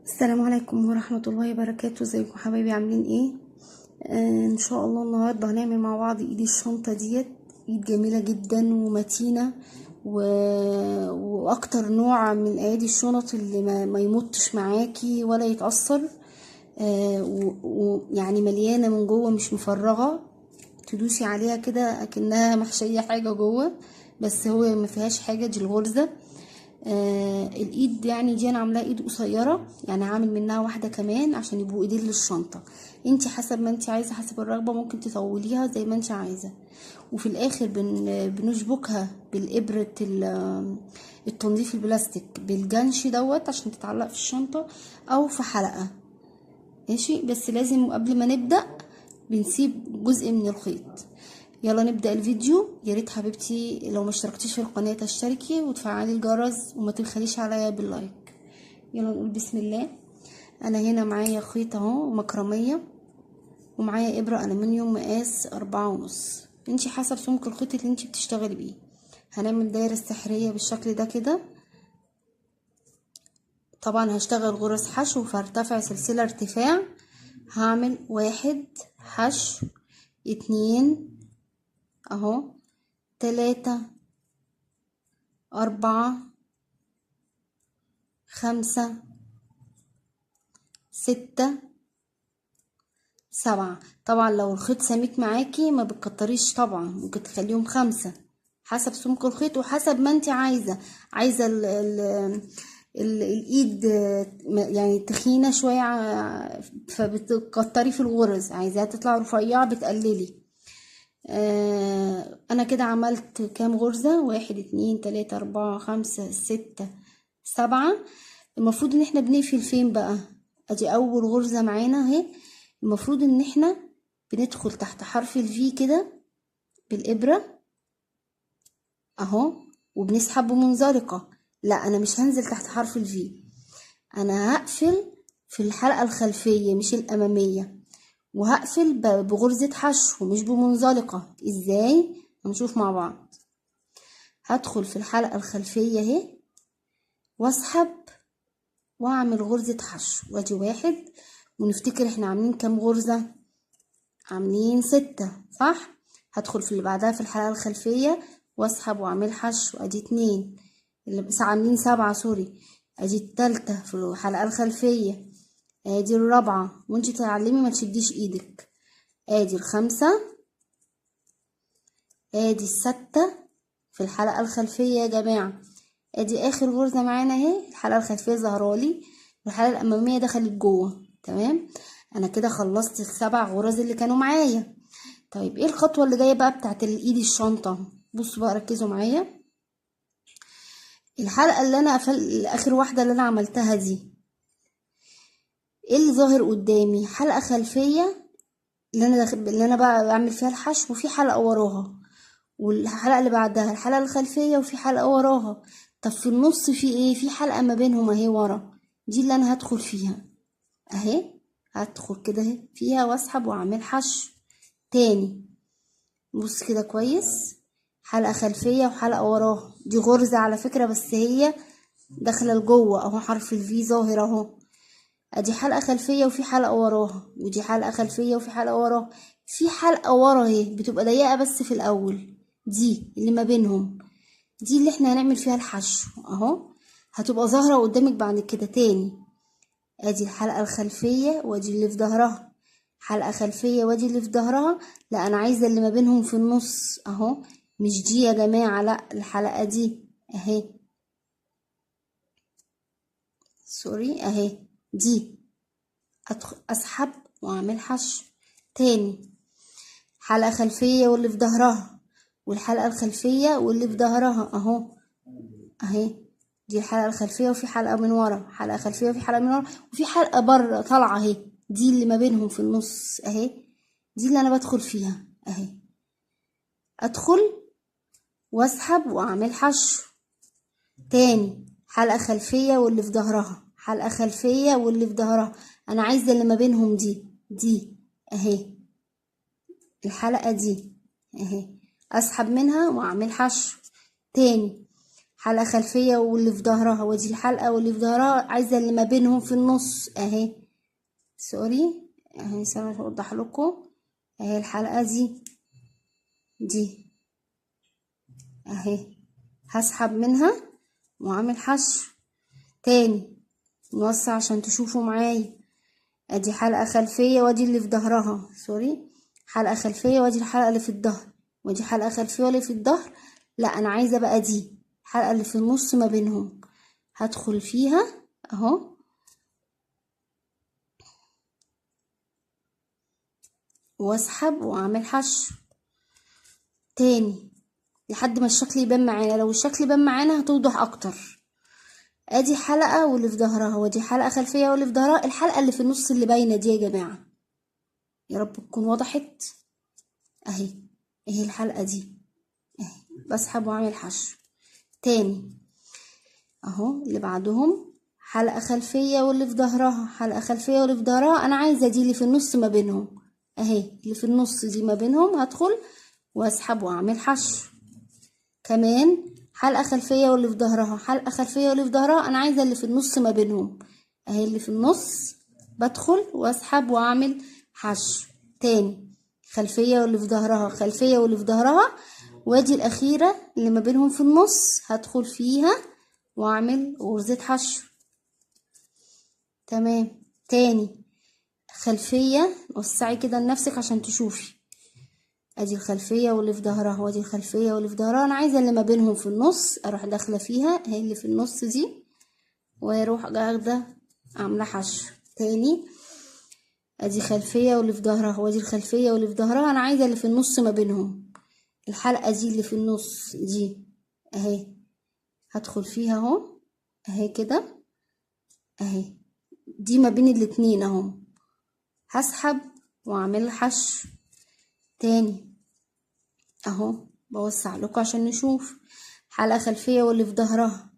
السلام عليكم ورحمة الله وبركاته. ازيكم حبايبي؟ عاملين ايه؟ ان شاء الله النهاردة هنعمل مع بعض ايد الشنطة ديت. ايد جميلة جدا ومتينة و... واكتر نوع من ايادي الشنط اللي ما يمطش معاكي ولا يتأثر. ويعني مليانة من جوه، مش مفرغة. تدوسي عليها كده اكنها محشية حاجة جوه، بس هو ما فيهاش حاجة، دي الغرزة. الايد يعني دي انا عاملاها ايد قصيره، يعني هعمل منها واحده كمان عشان يبقوا ايدين للشنطه. انتي حسب ما انتي عايزه، حسب الرغبه ممكن تطوليها زي ما انتي عايزه. وفي الاخر بنشبكها بالابره التنظيف البلاستيك بالجنش دوت عشان تتعلق في الشنطه او في حلقه. ماشي، بس لازم قبل ما نبدا بنسيب جزء من الخيط. يلا نبدأ الفيديو. يا ريت حبيبتي لو ما اشتركتيش في القناة تشتركي وتفعلي الجرس وما تبخليش عليا باللايك. يلا نقول بسم الله. انا هنا معايا خيط اهو مكرمية، ومعايا ابرة ألمنيوم مقاس 4.5. انتي حسب سمك الخيط اللي انتي بتشتغلي بيه. هنعمل دايرة سحرية بالشكل ده كده. طبعا هشتغل غرز حشو، فارتفع سلسلة ارتفاع. هعمل 1 حشو، 2 اهو، 3، 4، 5، 6، 7. طبعا لو الخيط سميك معاكي ما بتكتريش، طبعا ممكن تخليهم 5 حسب سمك الخيط وحسب ما انت عايزة الايد يعني تخينة شوية، فبتكتري في الغرز. عايزاها تطلع رفيعة بتقللي. انا كده عملت كام غرزة؟ 1 2 3 4 5 6 7. المفروض ان احنا بنقفل فين بقى؟ ادي اول غرزة معانا اهي. المفروض ان احنا بندخل تحت حرف الفي كده بالابرة اهو، وبنسحب بمنزلقة. لا، انا مش هنزل تحت حرف الفي، انا هقفل في الحلقة الخلفية مش الامامية، وهقفل بغرزة حشو مش بمنزلقة. ازاي؟ هنشوف مع بعض. هدخل في الحلقة الخلفية اهي واسحب واعمل غرزة حشو، وادي 1. ونفتكر احنا عاملين كام غرزة؟ عاملين 6، صح؟ هدخل في اللي بعدها في الحلقة الخلفية واسحب واعمل حشو، ادي 2. اللي بس عاملين 7، سوري. ادي التالتة في الحلقة الخلفية، ادي الرابعة. وانتي تتعلمي ما تشديش ايدك. ادي الخامسة، ادي الستة في الحلقة الخلفية يا جماعة. ادي اخر غرزة معانا اهي، الحلقة الخلفية ظهرالي والحلقة الامامية دخلت جوه. تمام، انا كده خلصت ال7 غرز اللي كانوا معايا. طيب ايه الخطوة اللي جاية بقى بتاعت الايد الشنطة؟ بصوا بقى، ركزوا معايا. الحلقة اللي انا اخر واحدة اللي انا عملتها دي، ايه اللي ظاهر قدامي؟ حلقة خلفية اللي انا بقى بعمل فيها الحشو، وفي حلقة وراها، والحلقة اللي بعدها الحلقة الخلفية وفي حلقة وراها. طب في النص في ايه؟ في حلقة ما بينهم اهي ورا، دي اللي انا هدخل فيها اهي. هدخل كده اهي فيها واسحب واعمل حشو تاني. بص كده كويس، حلقة خلفية وحلقة وراها. دي غرزة على فكرة، بس هي داخلة لجوه اهو، حرف الفي ظاهر اهو. ادي حلقة خلفية وفي حلقة وراها، ودي حلقة خلفية وفي حلقة وراها. في حلقة ورا اهي بتبقى ضيقة بس في الاول، دي اللي ما بينهم، دي اللي احنا هنعمل فيها الحشو اهو. هتبقى ظاهرة قدامك بعد كده تاني. ادي الحلقة الخلفية وادي اللي في ظهرها، حلقة خلفية وادي اللي في ظهرها. لا، انا عايزة اللي ما بينهم في النص اهو، مش دي يا جماعة، لا الحلقة دي اهي، سوري اهي دي. اسحب واعمل حشو تاني. حلقة خلفية واللي في ظهرها، والحلقة الخلفية واللي في ظهرها اهو اهي. دي الحلقة الخلفية وفي حلقة من ورا، حلقة خلفية وفي حلقة من ورا، وفي حلقة بره طالعة اهي، دي اللي ما بينهم في النص اهي، دي اللي انا بدخل فيها اهي. ادخل واسحب واعمل حشو تاني. حلقة خلفية واللي في ظهرها، حلقة خلفية واللي في ظهرها. انا عايزة اللي ما بينهم دي اهي، الحلقة دي اهي. اسحب منها واعمل حشو تاني. حلقة خلفية واللي في ظهرها، ودي الحلقة واللي في ظهرها، عايزة اللي ما بينهم في النص اهي. سوري اهي، ثانية اوضح لكم. اهي الحلقة دي اهي، هسحب منها واعمل حشو تاني. نوسع عشان تشوفوا معايا. ادي حلقة خلفية وادي اللي في ظهرها، سوري، حلقة خلفية وادي الحلقة اللي في الظهر، ودي حلقة خلفية واللي في الظهر. لا انا عايزة بقى دي الحلقة اللي في النص ما بينهم، هدخل فيها اهو واسحب واعمل حشو تاني لحد ما الشكل يبان معانا. لو الشكل يبان معانا هتوضح اكتر. ادي حلقة واللي في ظهرها، ودي حلقة خلفية واللي في ظهرها. الحلقة اللي في النص اللي باينة دي يا جماعة، يا رب تكون وضحت اهي. اهي الحلقة دي اهي، بسحب واعمل حشو تاني اهو. اللي بعدهم حلقة خلفية واللي في ظهرها، حلقة خلفية واللي في ظهرها. انا عايزة دي اللي في النص ما بينهم اهي، اللي في النص دي ما بينهم، هدخل واسحب واعمل حشو. كمان حلقة خلفية واللي في ظهرها، حلقة خلفية واللي في ظهرها. انا عايزة اللي في النص ما بينهم اهي، اللي في النص، بدخل واسحب واعمل حشو تاني. خلفية واللي في ظهرها، خلفية واللي في ظهرها، وادي الاخيرة اللي ما بينهم في النص، هدخل فيها واعمل غرزة حشو. تمام. تاني خلفية، وسعي كده لنفسك عشان تشوفي. ادي الخلفية واللي في ظهرها، وادي الخلفية واللي في ظهرها. انا عايزة اللي ما بينهم في النص، اروح داخلة فيها هي اللي في النص دي، واروح اخده عاملة حشو تاني. ادي خلفية واللي في ظهرها، وادي الخلفية واللي في ظهرها. انا عايزة اللي في النص ما بينهم، الحلقة دي اللي في النص دي اهي، هدخل فيها اهو اهي كده اهي، دي ما بين الاتنين اهو، هسحب واعمل حشو تاني اهو. بوسع لكم عشان نشوف. حلقة خلفية واللي في ظهرها،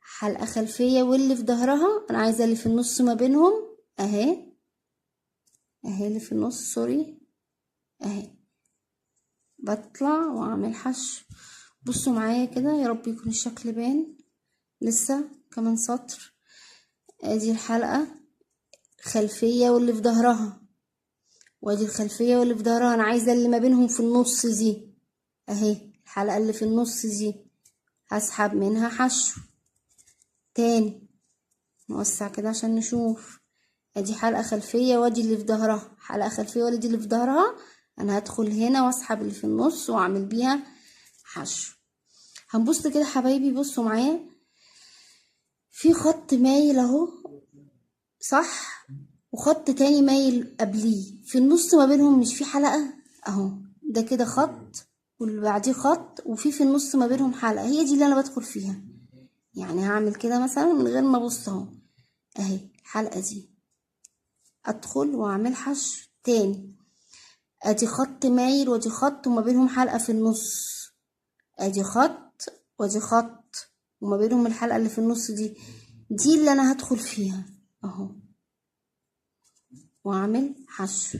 حلقة خلفية واللي في ظهرها. انا عايزة اللي في النص ما بينهم اهي، اهي اللي في النص، سوري اهي، بطلع واعمل حشو. بصوا معايا كده، يا رب يكون الشكل بان. لسه كمان سطر. ادي الحلقة خلفية واللي في ظهرها، وادي الخلفية واللي في ظهرها. انا عايزة اللي ما بينهم في النص دي اهي، الحلقة اللي في النص دي، هسحب منها حشو تاني. نوسع كده عشان نشوف. ادي حلقة خلفية وادي اللي في ظهرها، حلقة خلفية وادي اللي في ظهرها. انا هدخل هنا واسحب اللي في النص واعمل بيها حشو. هنبص كده حبايبي، بصوا معايا، في خط مايل اهو صح، وخط تاني مايل قبليه في النص ما بينهم، مش في حلقة اهو، ده كده خط واللي بعديه خط، وفي النص ما بينهم حلقة، هي دي اللي انا بدخل فيها. يعني هعمل كده مثلا من غير ما ابص اهو اهي، الحلقة دي ادخل واعمل حشو تاني. ادي خط مايل وادي خط وما بينهم حلقة في النص، ادي خط وادي خط وما بينهم الحلقة اللي في النص دي اللي انا هدخل فيها اهو، واعمل حشو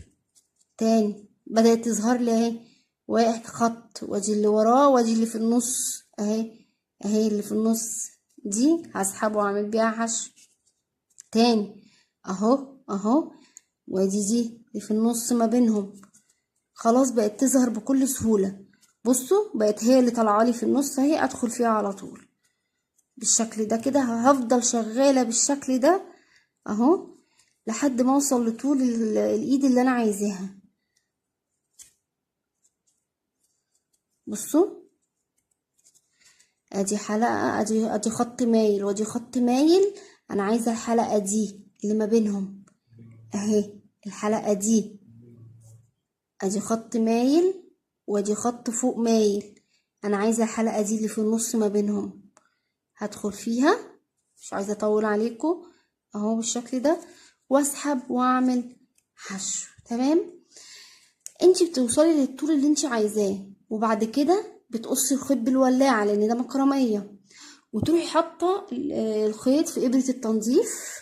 تاني. بدأت تظهر لي اهي، واحد خط وادي اللي وراه وادي اللي في النص اهي، اهي اللي في النص دي هسحب واعمل بيها حشو تاني اهو اهو، وادي اللي في النص ما بينهم. خلاص بقت تظهر بكل سهولة. بصوا بقت هي اللي طالعه لي في النص اهي، ادخل فيها على طول بالشكل ده كده. هفضل شغالة بالشكل ده اهو لحد ما اوصل لطول الايد اللي انا عايزاها. بصوا ادي حلقة، ادي خط مايل وادي خط مايل. انا عايزة الحلقة دي اللي ما بينهم اهي، الحلقة دي ادي خط مايل وادي خط فوق مايل. انا عايزة الحلقة دي اللي في النص ما بينهم، هدخل فيها، مش عايزة اطول عليكم اهو بالشكل ده، واسحب واعمل حشو. تمام. انتي بتوصلي للطول اللي انتي عايزاه، وبعد كده بتقصي الخيط بالولاعة لان ده مكرمية، وتروحي حاطة الخيط في ابرة التنظيف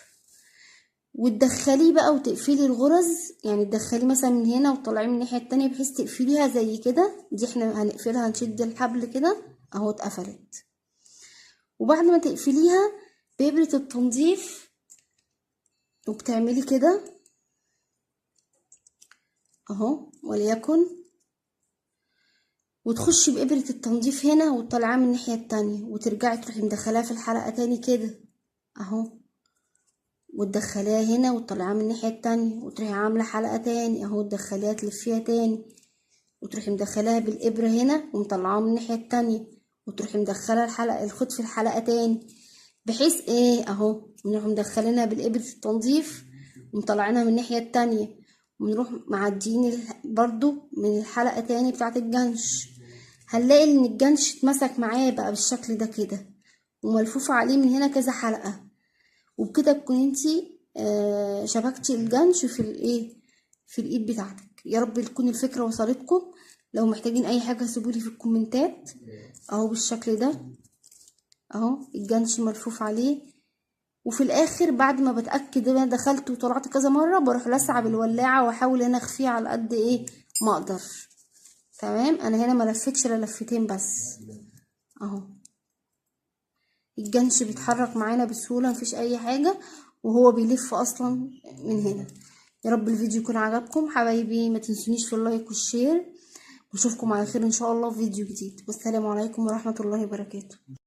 وتدخليه بقى وتقفلي الغرز. يعني تدخليه مثلا من هنا وتطلعيه من الناحية التانية بحيث تقفليها زي كده. دي احنا هنقفلها، هنشد الحبل كده اهو اتقفلت. وبعد ما تقفليها بإبرة التنظيف وبتعملي كده اهو وليكن، وتخشي بإبرة التنظيف هنا وتطلعيها من الناحية التانية وترجعي تروحي مدخلاها في الحلقة تاني كده اهو، وتدخليها هنا وتطلعيها من الناحية التانية وتروحي عاملة حلقة تاني اهو، تدخليها تلفيها تاني وتروحي مدخلاها بالإبرة هنا ومطلعاها من الناحية التانية وتروحي مدخلة الخيط في الحلقة تاني، بحيث ايه اهو نروح مدخلينها بالإبرة التنظيف ومطلعينها من الناحية التانية، ونروح معديين برضو من الحلقة تاني بتاعة الجنش. هنلاقي ان الجنش اتمسك معايا بقى بالشكل ده كده وملفوف عليه من هنا كذا حلقة، وبكده تكون انتي شبكتي الجنش في الايه في الايد بتاعتك. يا رب تكون الفكرة وصلتكم. لو محتاجين اي حاجة سيبولي في الكومنتات. اهو بالشكل ده اهو الجنش ملفوف عليه، وفي الاخر بعد ما بتاكد ان انا دخلت وطلعت كذا مره بروح لاسعه بالولاعه واحاول انا اخفيه على قد ايه ما اقدر. تمام، انا هنا ما لفتش الا لفتين بس اهو. الجنش بيتحرك معانا بسهوله مفيش اي حاجه وهو بيلف اصلا من هنا. يا رب الفيديو يكون عجبكم حبايبي، ما تنسونيش في اللايك والشير، واشوفكم على خير ان شاء الله في فيديو جديد، والسلام عليكم ورحمه الله وبركاته.